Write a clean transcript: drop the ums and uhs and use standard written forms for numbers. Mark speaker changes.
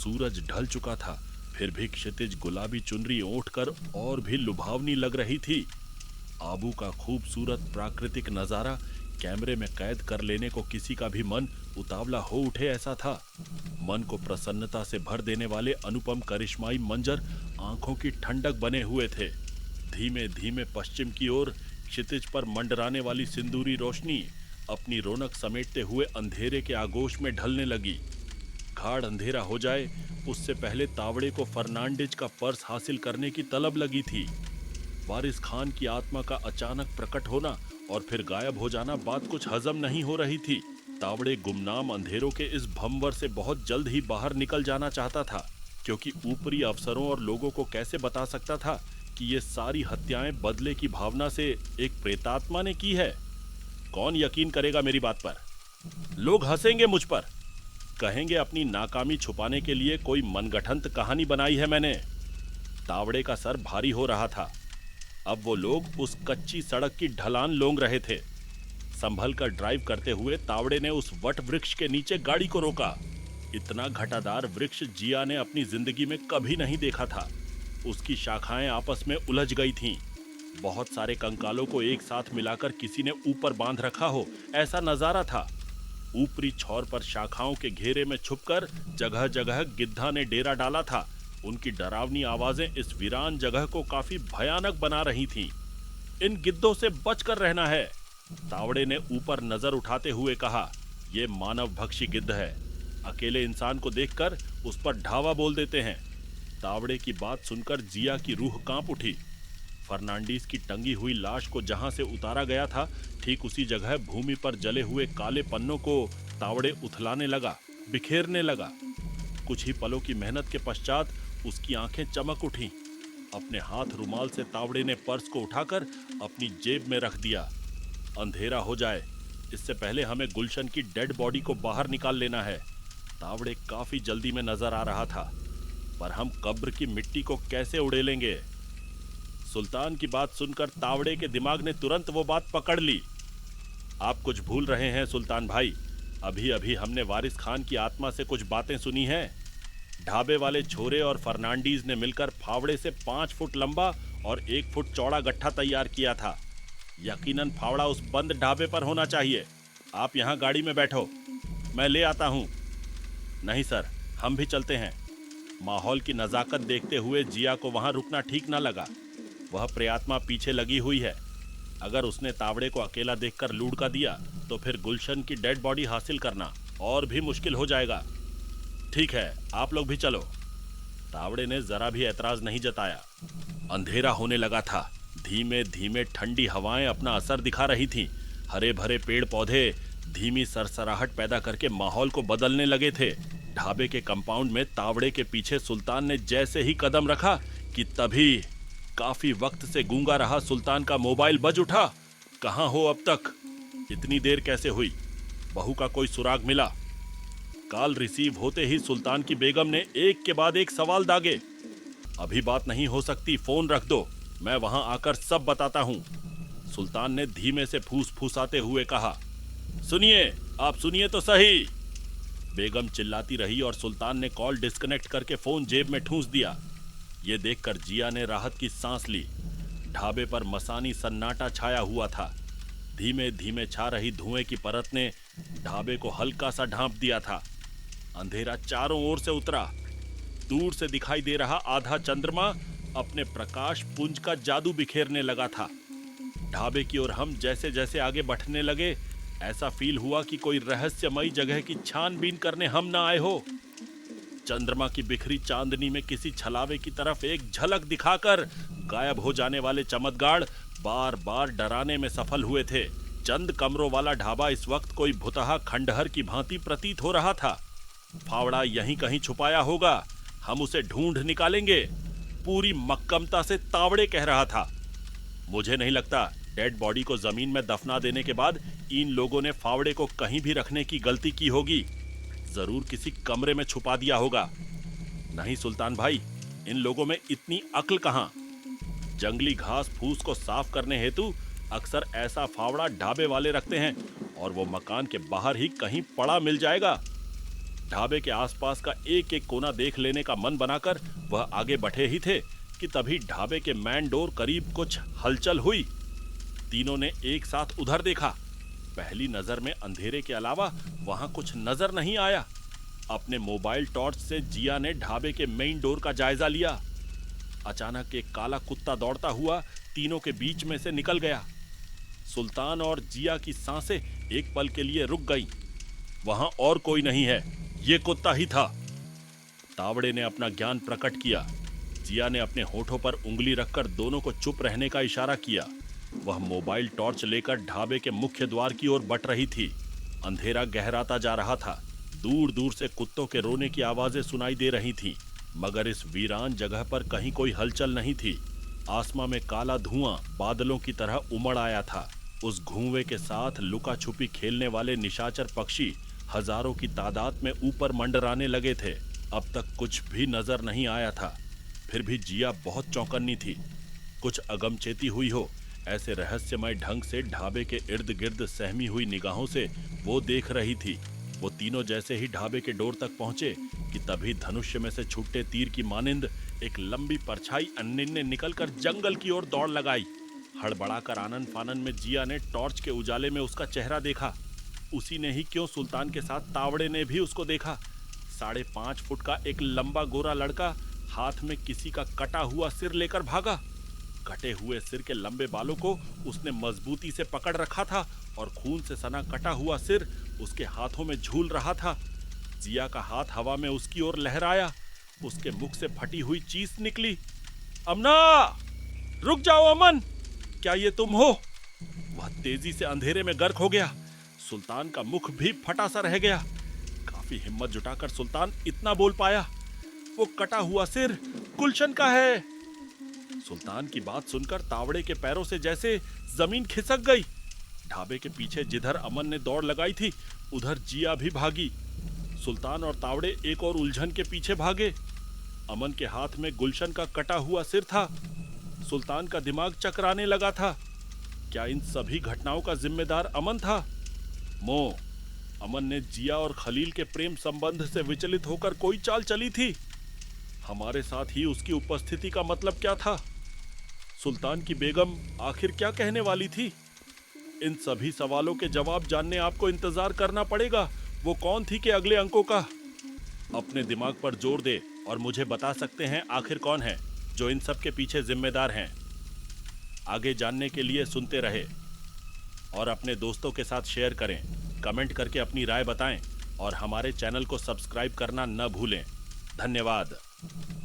Speaker 1: सूरज ढल चुका था, फिर भी क्षितिज गुलाबी चुनरी ओढ़ कर और भी लुभावनी लग रही थी। आबू का खूबसूरत प्राकृतिक नजारा कैमरे में कैद कर लेने को किसी का भी मन उतावला हो उठे ऐसा था। मन को प्रसन्नता से भर देने वाले अनुपम करिश्माई मंजर आंखों की ठंडक बने हुए थे। धीमे धीमे पश्चिम की ओर क्षितिज पर मंडराने वाली सिंदूरी रोशनी अपनी रौनक समेटते हुए अंधेरे के आगोश में ढलने लगी। गाढ़ अंधेरा हो जाए उससे पहले तावड़े को फर्नांडिज का पर्स हासिल करने की तलब लगी थी। वारिस खान की आत्मा का अचानक प्रकट होना और फिर गायब हो जाना बात कुछ हजम नहीं हो रही थी। तावड़े गुमनाम अंधेरों के इस भंवर से बहुत जल्द ही बाहर निकल जाना चाहता था, क्योंकि ऊपरी अफसरों और लोगों को कैसे बता सकता था कि ये सारी हत्याएं बदले की भावना से एक प्रेतात्मा ने की है। कौन यकीन करेगा मेरी बात पर? लोग हंसेंगे मुझ पर, कहेंगे अपनी नाकामी छुपाने के लिए कोई मनगढ़ंत कहानी बनाई है मैंने। तावड़े का सर भारी हो रहा था। अब वो लोग उस कच्ची सड़क की ढलान लोंग रहे थे। संभल कर ड्राइव करते हुए तावड़े ने उस वट वृक्ष के नीचे गाड़ी को रोका। इतना घटादार वृक्ष जिया ने अपनी जिंदगी में कभी नहीं देखा था। उसकी शाखाएं आपस में उलझ गई थीं। बहुत सारे कंकालों को एक साथ मिलाकर किसी ने ऊपर बांध रखा हो, ऐसा नजारा था। ऊपरी छोर पर शाखाओं के घेरे में छुपकर जगह जगह गिद्धा ने डेरा डाला था। उनकी डरावनी आवाजें इस वीरान जगह को काफी भयानक बना रही थीं। इन गिद्धों से बचकर रहना है, तावड़े ने ऊपर नजर उठाते हुए कहा। ये मानव भक्षी गिद्ध है, अकेले इंसान को देखकर उस पर ढावा बोल देते हैं। तावड़े की बात सुनकर जिया की रूह कांप उठी। फर्नांडीज की टंगी हुई लाश को जहां से उतारा गया था, ठीक उसी जगह भूमि पर जले हुए काले पन्नों को तावड़े उथलाने लगा, बिखेरने लगा। कुछ ही पलों की मेहनत के पश्चात उसकी आंखें चमक उठी। अपने हाथ रुमाल से तावड़े ने पर्स को उठाकर अपनी जेब में रख दिया। अंधेरा हो जाए इससे पहले हमें गुलशन की डेड बॉडी को बाहर निकाल लेना है। तावड़े काफी जल्दी में नजर आ रहा था, पर हम कब्र की मिट्टी को कैसे उड़ेलेंगे? सुल्तान की बात सुनकर तावड़े के दिमाग ने तुरंत वो बात पकड़ ली। आप कुछ भूल रहे हैं सुल्तान भाई, अभी अभी हमने वारिस खान की आत्मा से कुछ बातें सुनी हैं। ढाबे वाले छोरे और फर्नांडीज ने मिलकर फावड़े से 5 फुट लंबा और 1 फुट चौड़ा गट्ठा तैयार किया था। यकीनन फावड़ा उस बंद ढाबे पर होना चाहिए। आप यहाँ गाड़ी में बैठो, मैं ले आता हूँ। नहीं सर, हम भी चलते हैं। माहौल की नजाकत देखते हुए जिया को वहां रुकना ठीक न लगा। वह प्रेतात्मा पीछे लगी हुई है। अगर उसने तावड़े को अकेला देखकर लूढ़का दिया तो फिर गुलशन की डेड बॉडी हासिल करना और भी मुश्किल हो जाएगा। ठीक है, आप लोग भी चलो। तावड़े ने जरा भी ऐतराज नहीं जताया। अंधेरा होने लगा था। धीमे धीमे ठंडी हवाएं अपना असर दिखा रही थीं। हरे भरे पेड़ पौधे धीमी सरसराहट पैदा करके माहौल को बदलने लगे थे। ढाबे के कंपाउंड में तावड़े के पीछे सुल्तान ने जैसे ही कदम रखा कि तभी काफी वक्त से गूंगा रहा सुल्तान का मोबाइल बज उठा। कहां हो अब तक? इतनी देर कैसे हुई? बहू का कोई सुराग मिला? कॉल रिसीव होते ही सुल्तान की बेगम ने एक के बाद एक सवाल दागे। अभी बात नहीं हो सकती, फोन रख दो, मैं वहां आकर सब बताता हूं। सुल्तान ने धीमे से फूस फूसाते हुए कहा। सुनिए, आप सुनिए तो सही। बेगम चिल्लाती रही और सुल्तान ने कॉल डिस्कनेक्ट करके फोन जेब में ठूंस दिया। ये देखकर जिया ने राहत की सांस ली। ढाबे पर मसानी सन्नाटा छाया हुआ था। धीमे धीमे छा रही धुएं की परत ने ढाबे को हल्का सा ढांप दिया था। अंधेरा चारों ओर से उतरा। दूर से दिखाई दे रहा आधा चंद्रमा अपने प्रकाश पुंज का जादू बिखेरने लगा था। ढाबे की ओर हम जैसे जैसे आगे बढ़ने लगे, ऐसा फील हुआ कि कोई रहस्यमयी जगह की छानबीन करने हम ना आए हो। चंद्रमा की बिखरी चांदनी में किसी छलावे की तरफ एक झलक दिखाकर गायब हो जाने वाले चमत्कार बार बार डराने में सफल हुए थे। चंद कमरों वाला ढाबा इस वक्त कोई भुतहा खंडहर की भांति प्रतीत हो रहा था। फावड़ा यहीं कहीं छुपाया होगा, हम उसे ढूंढ निकालेंगे, पूरी मक्कमता से तावड़े कह रहा था। मुझे नहीं लगता डेड बॉडी को जमीन में दफना देने के बाद इन लोगों ने फावड़े को कहीं भी रखने की गलती की होगी। जरूर किसी कमरे में छुपा दिया होगा। नहीं सुल्तान भाई, इन लोगों में इतनी अक्ल कहां? जंगली घास फूस को साफ करने हेतु अक्सर ऐसा फावड़ा ढाबे वाले रखते हैं और वो मकान के बाहर ही कहीं पड़ा मिल जाएगा। ढाबे के आसपास का एक एक कोना देख लेने का मन बनाकर वह आगे बढ़े ही थे कि तभी ढाबे के मैन डोर करीब कुछ हलचल हुई। तीनों ने एक साथ उधर देखा। पहली नजर में अंधेरे के अलावा वहां कुछ नजर नहीं आया। अपने मोबाइल टॉर्च से जिया ने ढाबे के मेन डोर का जायजा लिया। अचानक एक काला कुत्ता दौड़ता हुआ तीनों के बीच में से निकल गया। सुल्तान और जिया की सांसें एक पल के लिए रुक गई। वहां और कोई नहीं है, ये कुत्ता ही था। तावड़े ने अपना ज्ञान प्रकट किया। जिया ने अपने होठों पर उंगली रखकर दोनों को चुप रहने का इशारा किया। वह मोबाइल टॉर्च लेकर ढाबे के मुख्य द्वार की ओर बढ़ रही थी। अंधेरा गहराता जा रहा था। दूर दूर से कुत्तों के रोने की आवाजें सुनाई दे रही थीं, मगर इस वीरान जगह पर कहीं कोई हलचल नहीं थी। आसमां में काला धुआं बादलों की तरह उमड़ आया था। उस धुएं के साथ लुका छुपी खेलने वाले निशाचर पक्षी हजारों की तादाद में ऊपर मंडराने लगे थे। अब तक कुछ भी नजर नहीं आया था, फिर भी जिया बहुत चौकन्नी थी। कुछ अगमचेती हुई हो, ऐसे रहस्यमय ढंग से ढाबे के इर्द गिर्द सहमी हुई निगाहों से वो देख रही थी। वो तीनों जैसे ही ढाबे के डोर तक पहुंचे कि तभी धनुष्य में से छूटे तीर की मानिंद एक लंबी परछाई अन्य ने निकलकर जंगल की ओर दौड़ लगाई। हड़बड़ाकर आनन फानन में जिया ने टॉर्च के उजाले में उसका चेहरा देखा। उसी ने ही क्यों, सुल्तान के साथ तावड़े ने भी उसको देखा। 5.5 फुट का एक लंबा गोरा लड़का हाथ में किसी का कटा हुआ सिर लेकर भागा। कटे हुए सिर के लंबे बालों को उसने मजबूती से पकड़ रखा था और खून से सना कटा हुआ सिर उसके हाथों में झूल रहा था। जिया का हाथ हवा में उसकी ओर लहराया। उसके मुख से फटी हुई चीस निकली, अमना! रुक जाओ अमन! क्या ये तुम हो? वह तेजी से अंधेरे में गर्क हो गया। सुल्तान का मुख भी फटा सा रह गया। काफी हिम्मत जुटाकर सुल्तान इतना बोल पाया, वो कटा हुआ सिर गुलशन का है। सुल्तान की बात सुनकर तावड़े के पैरों से जैसे जमीन खिसक गई। ढाबे के पीछे जिधर अमन ने दौड़ लगाई थी उधर जिया भी भागी। सुल्तान और तावड़े एक और उलझन के पीछे भागे। अमन के हाथ में गुलशन का कटा हुआ सिर था। सुल्तान का दिमाग चकराने लगा था। क्या इन सभी घटनाओं का जिम्मेदार अमन था? अमन ने जिया और खलील के प्रेम संबंध से विचलित होकर कोई चाल चली थी। हमारे साथ ही उसकी उपस्थिति का मतलब क्या था? सुल्तान की बेगम आखिर क्या कहने वाली थी? इन सभी सवालों के जवाब जानने आपको इंतजार करना पड़ेगा। वो कौन थी के अगले अंकों का? अपने दिमाग पर जोर दे और मुझे बता सकते हैं आखिर कौन है जो इन सब के पीछे जिम्मेदार हैं। आगे जानने के लिए सुनते रहे और अपने दोस्तों के साथ शेयर करें, कमेंट करके अपनी राय बताएं और हमारे चैनल को सब्सक्राइब करना न भूलें। धन्यवाद।